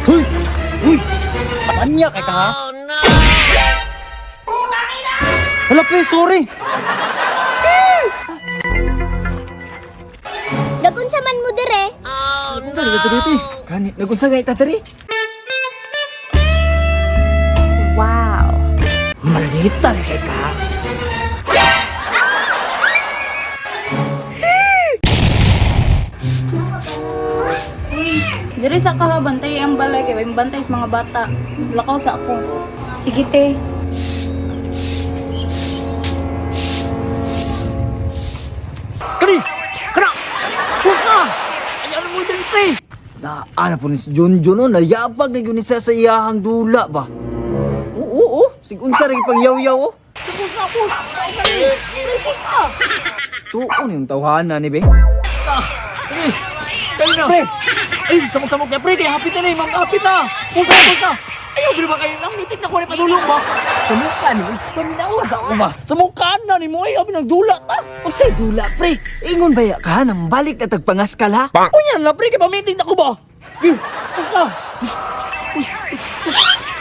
Huy! Huy! Manyak ka ha? Hala pre, sorry! Nagunsa man mo dire. Unsa dito dito? Kani, nagunsa gay ta diri? Wow. Maldita rin kay ka. Diri sa kaha bantay ang balay kay may bantay sa mga bata. Lakaw sa ako. Sige te. Kani! Kana! Pus na! Ayaw mo din pre! Naana po ni si Junjun no, nayabag na yun isa sa iyahang dula ba? Oo, sigunsa rin pang yaw-yaw oh. Pus na, pus! Tuon yung tawhana ni be. Kayo na! Pre! Ay, samok-samok na pre! Kaya hapit na na, mga hapit na! Pus na! Ayaw, di ba kayo nang mitik na ko rin padulong ba? Sa mukha ni mo, paminawas ako ba? Sa mukha na ni mo, ay kami nagdula ta! Unsay dula, pre? Ingon baya ka nang balik na tagpangaskal ha? Kunyan na pre, kaya pamiting na ko ba? Pus na!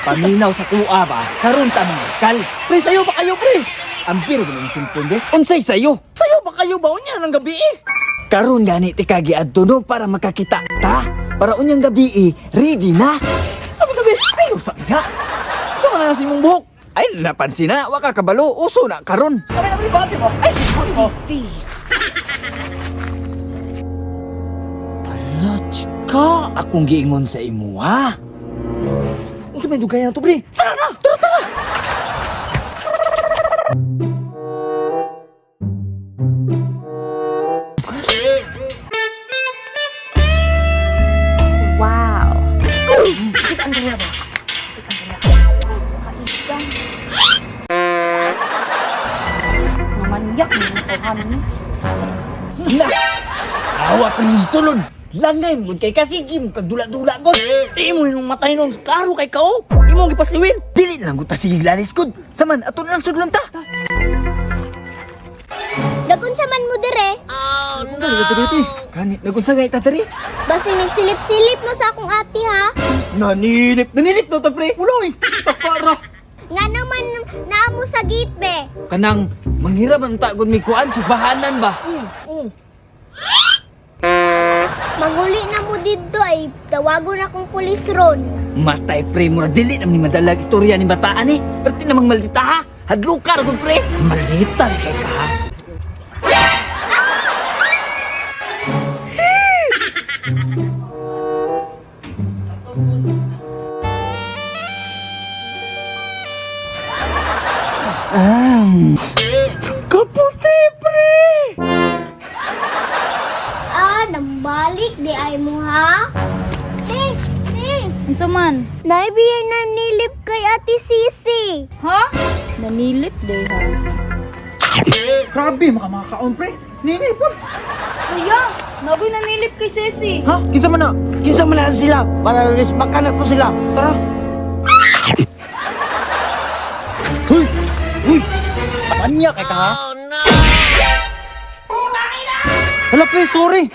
Paminaw sa kuha ba? Karon ta mangaskal. Pre, sayo ba kayo pre? Ampir ba ng simpon be? Unsay sayo? Sayo ba kayo ba? Unyan ng gabi eh! Karon gani ti kagi adto no para makakita ta. Para unyang gabi ready na. Gabi-gabi! Ay, usap niya! Saan na nasin mong buhok? Ay napansin na wa ka kabalo uso na karon. Kami na pribati mo! Ay, sisipon mo! Ka akong giingon sa imo ha. Unsa may dugayan na to pre? Tara na! Tara! Wow. Mamanyak ni tawhan ni. Na. Awa pa ni sulod. Langay mo kay kasigi mo kag dula-dula gud. Imo yung matay nung klaro kay kao! Imo gipasiwin! Dili lang gud ta sige lalis gud. Saman ato lang sudlon ta. Nagunsa man mo dire. Unsa dito dito? Kani nagunsa gay ta diri? Basing nagsilip-silip mo sa akong ate ha. Nanilip na to pre! Uloy! Takara! Nga naman naamo sa gate be. Kanang manghirap ang tagod mi kuan subahanan ba? Manguli na mo dito ay tawagon akong pulis ron. Matay pre mo na dili na ni madalag istorya ni bataan eh. Perti namang maldita ha. Hadlukar gud pre. Maldita rin kay ka! Kaputi pre! Nambalik di ay mo ha. Te. Unsa man? Naibiyay na nilip kay Ate Sisi. Ha? Nanilip day ha. Grabe, makamakaon pre! Nilipon! Kuya, nagoy nanilip kay Ceci. Ha? Kinsa man na? Kinsa man na sila para resbakan nato sila. Tara! Huy! Huy! Manyak ka ha? Hala pre, sorry!